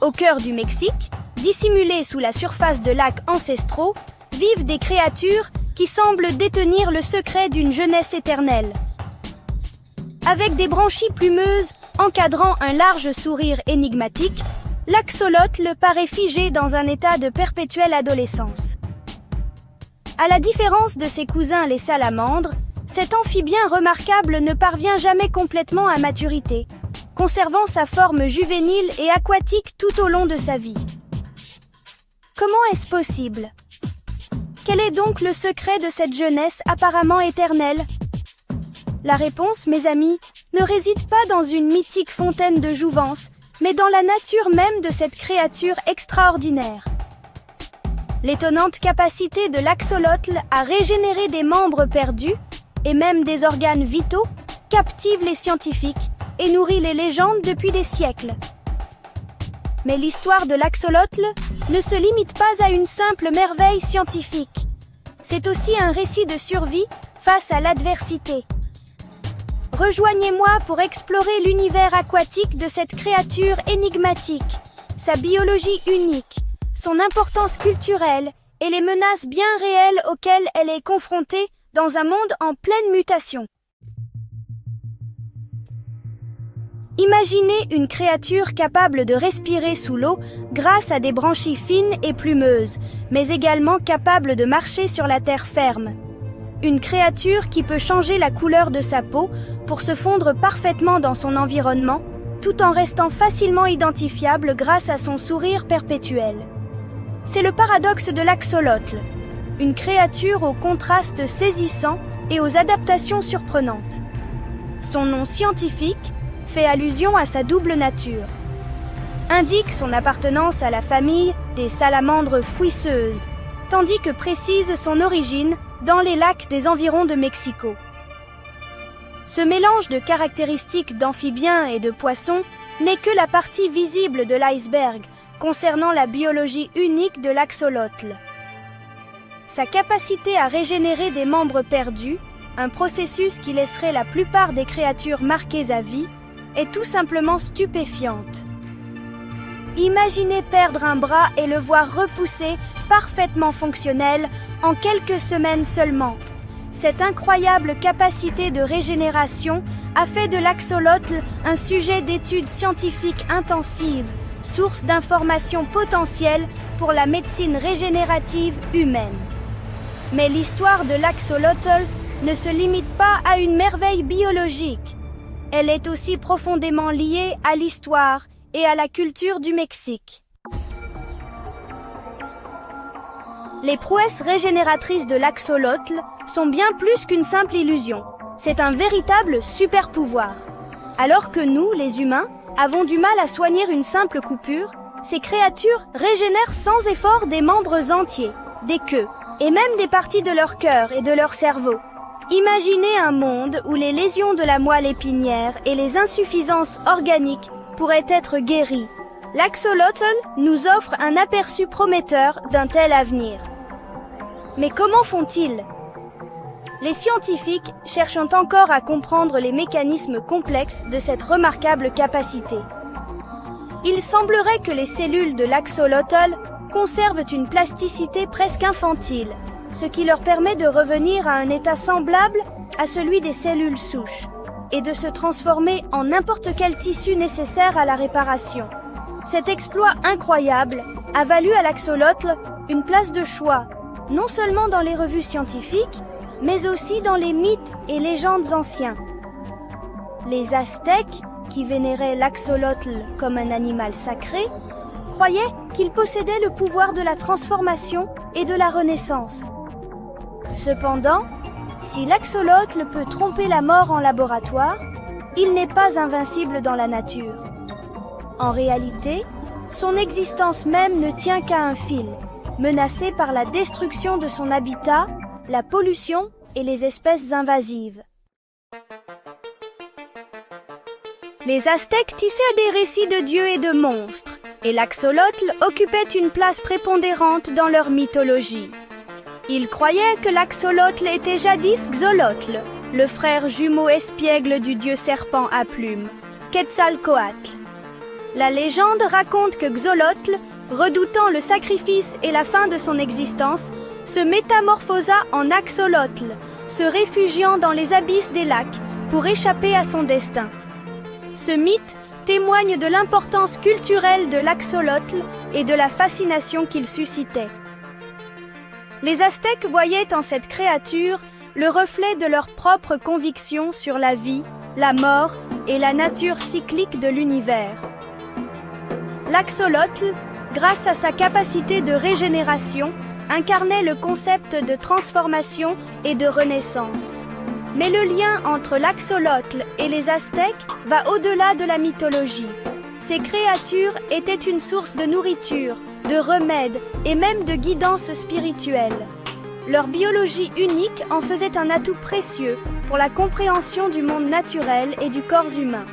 Au cœur du Mexique, dissimulées sous la surface de lacs ancestraux, vivent des créatures qui semblent détenir le secret d'une jeunesse éternelle. Avec des branchies plumeuses encadrant un large sourire énigmatique, l'axolotl paraît figé dans un état de perpétuelle adolescence. À la différence de ses cousins les salamandres, cet amphibien remarquable ne parvient jamais complètement à maturité, conservant sa forme juvénile et aquatique tout au long de sa vie. Comment est-ce possible? Quel est donc le secret de cette jeunesse apparemment éternelle? La réponse, mes amis, ne réside pas dans une mythique fontaine de jouvence, mais dans la nature même de cette créature extraordinaire. L'étonnante capacité de l'axolotl à régénérer des membres perdus, et même des organes vitaux, captive les scientifiques et nourrit les légendes depuis des siècles. Mais l'histoire de l'axolotl ne se limite pas à une simple merveille scientifique. C'est aussi un récit de survie face à l'adversité. Rejoignez-moi pour explorer l'univers aquatique de cette créature énigmatique, sa biologie unique, son importance culturelle et les menaces bien réelles auxquelles elle est confrontée dans un monde en pleine mutation. Imaginez une créature capable de respirer sous l'eau grâce à des branchies fines et plumeuses, mais également capable de marcher sur la terre ferme. Une créature qui peut changer la couleur de sa peau pour se fondre parfaitement dans son environnement, tout en restant facilement identifiable grâce à son sourire perpétuel. C'est le paradoxe de l'axolotl, une créature au contraste saisissant et aux adaptations surprenantes. Son nom scientifique fait allusion à sa double nature. Indique son appartenance à la famille des salamandres fouisseuses, tandis que précise son origine dans les lacs des environs de Mexico. Ce mélange de caractéristiques d'amphibiens et de poissons n'est que la partie visible de l'iceberg concernant la biologie unique de l'axolotl. Sa capacité à régénérer des membres perdus, un processus qui laisserait la plupart des créatures marquées à vie, est tout simplement stupéfiante. Imaginez perdre un bras et le voir repousser, parfaitement fonctionnel, en quelques semaines seulement. Cette incroyable capacité de régénération a fait de l'axolotl un sujet d'études scientifiques intensives, source d'informations potentielles pour la médecine régénérative humaine. Mais l'histoire de l'axolotl ne se limite pas à une merveille biologique. Elle est aussi profondément liée à l'histoire et à la culture du Mexique. Les prouesses régénératrices de l'axolotl sont bien plus qu'une simple illusion. C'est un véritable super-pouvoir. Alors que nous, les humains, avons du mal à soigner une simple coupure, ces créatures régénèrent sans effort des membres entiers, des queues, et même des parties de leur cœur et de leur cerveau. Imaginez un monde où les lésions de la moelle épinière et les insuffisances organiques pourraient être guéries. L'axolotl nous offre un aperçu prometteur d'un tel avenir. Mais comment font-ils? Les scientifiques cherchent encore à comprendre les mécanismes complexes de cette remarquable capacité. Il semblerait que les cellules de l'axolotl conservent une plasticité presque infantile, ce qui leur permet de revenir à un état semblable à celui des cellules souches et de se transformer en n'importe quel tissu nécessaire à la réparation. Cet exploit incroyable a valu à l'axolotl une place de choix, non seulement dans les revues scientifiques, mais aussi dans les mythes et légendes anciens. Les Aztèques, qui vénéraient l'axolotl comme un animal sacré, croyaient qu'il possédait le pouvoir de la transformation et de la renaissance. Cependant, si l'axolotl peut tromper la mort en laboratoire, il n'est pas invincible dans la nature. En réalité, son existence même ne tient qu'à un fil, menacé par la destruction de son habitat, la pollution et les espèces invasives. Les Aztèques tissaient des récits de dieux et de monstres, et l'axolotl occupait une place prépondérante dans leur mythologie. Ils croyaient que l'axolotl était jadis Xolotl, le frère jumeau espiègle du dieu serpent à plumes, Quetzalcoatl. La légende raconte que Xolotl, redoutant le sacrifice et la fin de son existence, se métamorphosa en axolotl, se réfugiant dans les abysses des lacs pour échapper à son destin. Ce mythe témoigne de l'importance culturelle de l'axolotl et de la fascination qu'il suscitait. Les Aztèques voyaient en cette créature le reflet de leurs propres convictions sur la vie, la mort et la nature cyclique de l'univers. L'axolotl, grâce à sa capacité de régénération, incarnait le concept de transformation et de renaissance. Mais le lien entre l'axolotl et les Aztèques va au-delà de la mythologie. Ces créatures étaient une source de nourriture, de remèdes et même de guidance spirituelle. Leur biologie unique en faisait un atout précieux pour la compréhension du monde naturel et du corps humain.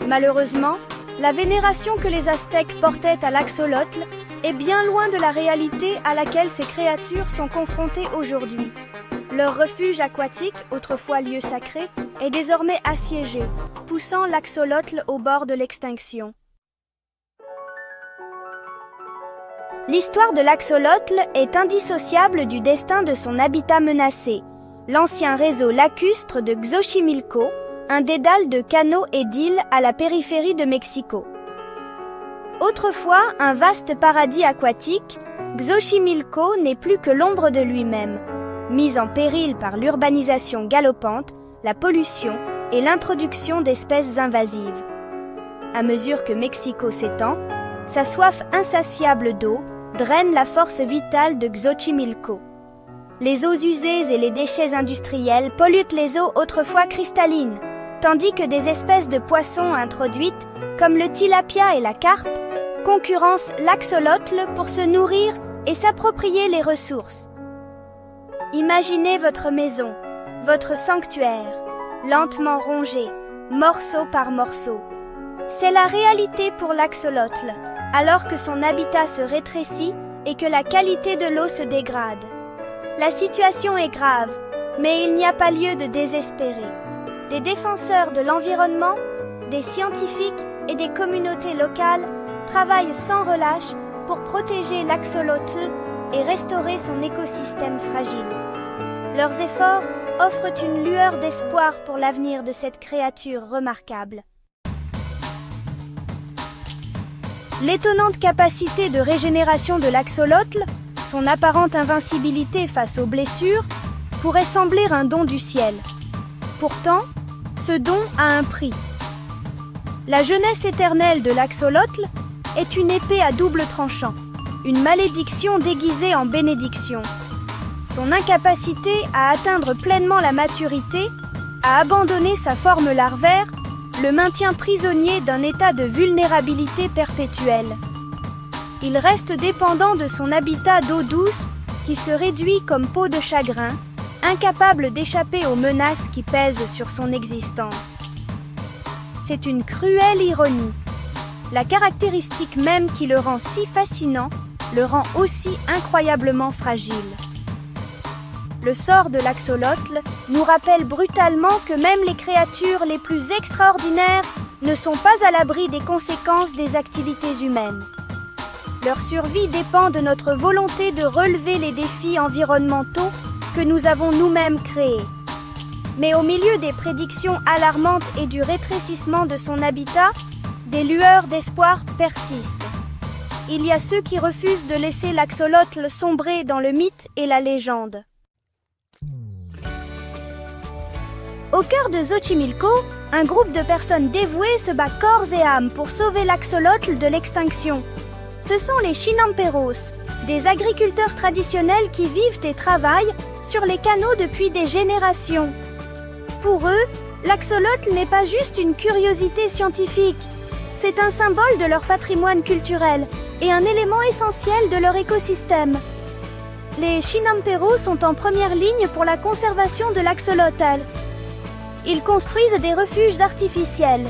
Malheureusement, la vénération que les Aztèques portaient à l'axolotl est bien loin de la réalité à laquelle ces créatures sont confrontées aujourd'hui. Leur refuge aquatique, autrefois lieu sacré, est désormais assiégé, poussant l'axolotl au bord de l'extinction. L'histoire de l'axolotl est indissociable du destin de son habitat menacé, l'ancien réseau lacustre de Xochimilco, un dédale de canaux et d'îles à la périphérie de Mexico. Autrefois un vaste paradis aquatique, Xochimilco n'est plus que l'ombre de lui-même, mise en péril par l'urbanisation galopante, la pollution et l'introduction d'espèces invasives. À mesure que Mexico s'étend, sa soif insatiable d'eau draine la force vitale de Xochimilco. Les eaux usées et les déchets industriels polluent les eaux autrefois cristallines, tandis que des espèces de poissons introduites, comme le tilapia et la carpe, concurrencent l'axolotl pour se nourrir et s'approprier les ressources. Imaginez votre maison, votre sanctuaire, lentement rongé, morceau par morceau. C'est la réalité pour l'axolotl, alors que son habitat se rétrécit et que la qualité de l'eau se dégrade. La situation est grave, mais il n'y a pas lieu de désespérer. Des défenseurs de l'environnement, des scientifiques et des communautés locales travaillent sans relâche pour protéger l'axolotl et restaurer son écosystème fragile. Leurs efforts offrent une lueur d'espoir pour l'avenir de cette créature remarquable. L'étonnante capacité de régénération de l'axolotl, son apparente invincibilité face aux blessures, pourrait sembler un don du ciel. Pourtant, ce don a un prix. La jeunesse éternelle de l'axolotl est une épée à double tranchant, une malédiction déguisée en bénédiction. Son incapacité à atteindre pleinement la maturité, à abandonner sa forme larvaire, le maintient prisonnier d'un état de vulnérabilité perpétuelle. Il reste dépendant de son habitat d'eau douce qui se réduit comme peau de chagrin, incapable d'échapper aux menaces qui pèsent sur son existence. C'est une cruelle ironie. La caractéristique même qui le rend si fascinant le rend aussi incroyablement fragile. Le sort de l'axolotl nous rappelle brutalement que même les créatures les plus extraordinaires ne sont pas à l'abri des conséquences des activités humaines. Leur survie dépend de notre volonté de relever les défis environnementaux que nous avons nous-mêmes créés. Mais au milieu des prédictions alarmantes et du rétrécissement de son habitat, des lueurs d'espoir persistent. Il y a ceux qui refusent de laisser l'axolotl sombrer dans le mythe et la légende. Au cœur de Xochimilco, un groupe de personnes dévouées se bat corps et âme pour sauver l'axolotl de l'extinction. Ce sont les Chinamperos, des agriculteurs traditionnels qui vivent et travaillent sur les canaux depuis des générations. Pour eux, l'axolotl n'est pas juste une curiosité scientifique, c'est un symbole de leur patrimoine culturel et un élément essentiel de leur écosystème. Les Chinamperos sont en première ligne pour la conservation de l'axolotl. Ils construisent des refuges artificiels,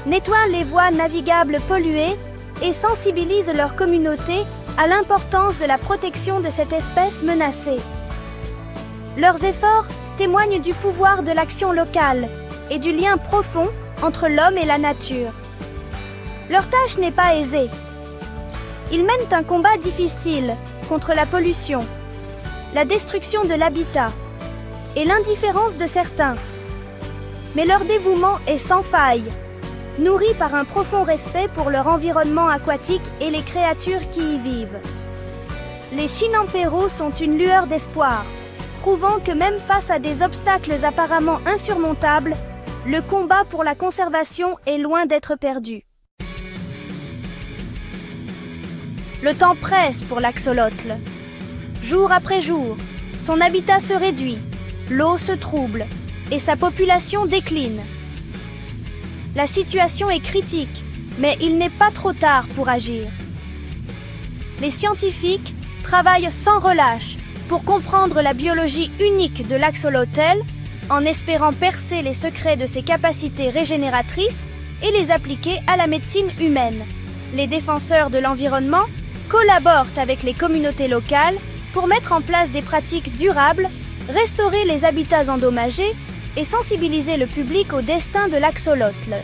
nettoient les voies navigables polluées et sensibilisent leur communauté à l'importance de la protection de cette espèce menacée. Leurs efforts témoignent du pouvoir de l'action locale et du lien profond entre l'homme et la nature. Leur tâche n'est pas aisée. Ils mènent un combat difficile contre la pollution, la destruction de l'habitat et l'indifférence de certains. Mais leur dévouement est sans faille, nourri par un profond respect pour leur environnement aquatique et les créatures qui y vivent. Les chinamperos sont une lueur d'espoir, prouvant que même face à des obstacles apparemment insurmontables, le combat pour la conservation est loin d'être perdu. Le temps presse pour l'axolotl. Jour après jour, son habitat se réduit, l'eau se trouble et sa population décline. La situation est critique, mais il n'est pas trop tard pour agir. Les scientifiques travaillent sans relâche pour comprendre la biologie unique de l'axolotl, en espérant percer les secrets de ses capacités régénératrices et les appliquer à la médecine humaine. Les défenseurs de l'environnement collaborent avec les communautés locales pour mettre en place des pratiques durables, restaurer les habitats endommagés et sensibiliser le public au destin de l'axolotl.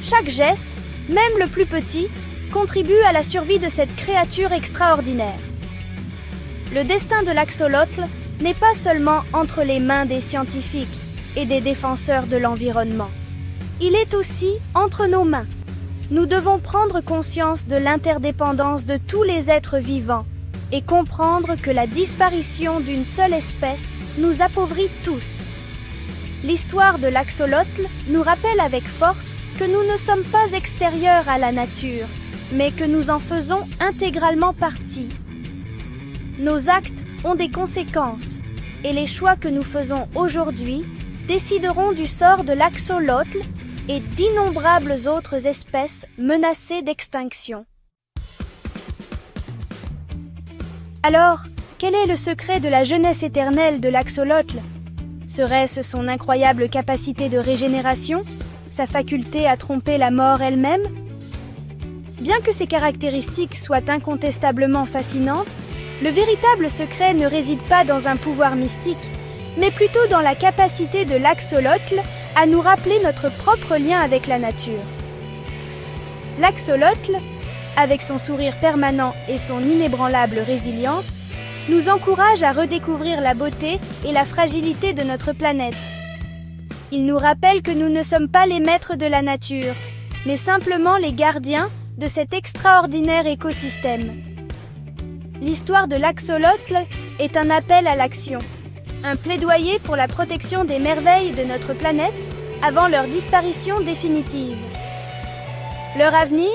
Chaque geste, même le plus petit, contribue à la survie de cette créature extraordinaire. Le destin de l'axolotl n'est pas seulement entre les mains des scientifiques et des défenseurs de l'environnement. Il est aussi entre nos mains. Nous devons prendre conscience de l'interdépendance de tous les êtres vivants et comprendre que la disparition d'une seule espèce nous appauvrit tous. L'histoire de l'axolotl nous rappelle avec force que nous ne sommes pas extérieurs à la nature, mais que nous en faisons intégralement partie. Nos actes ont des conséquences, et les choix que nous faisons aujourd'hui décideront du sort de l'axolotl et d'innombrables autres espèces menacées d'extinction. Alors, quel est le secret de la jeunesse éternelle de l'axolotl? Serait-ce son incroyable capacité de régénération, sa faculté à tromper la mort elle-même? Bien que ces caractéristiques soient incontestablement fascinantes, le véritable secret ne réside pas dans un pouvoir mystique, mais plutôt dans la capacité de l'axolotl à nous rappeler notre propre lien avec la nature. L'axolotl, avec son sourire permanent et son inébranlable résilience, nous encourage à redécouvrir la beauté et la fragilité de notre planète. Il nous rappelle que nous ne sommes pas les maîtres de la nature, mais simplement les gardiens de cet extraordinaire écosystème. L'histoire de l'axolotl est un appel à l'action, un plaidoyer pour la protection des merveilles de notre planète avant leur disparition définitive. Leur avenir,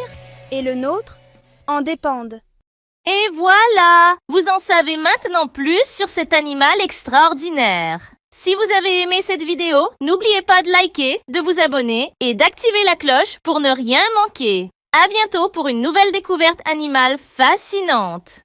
et le nôtre, en dépendent. Et voilà! Vous en savez maintenant plus sur cet animal extraordinaire. Si vous avez aimé cette vidéo, n'oubliez pas de liker, de vous abonner et d'activer la cloche pour ne rien manquer. À bientôt pour une nouvelle découverte animale fascinante.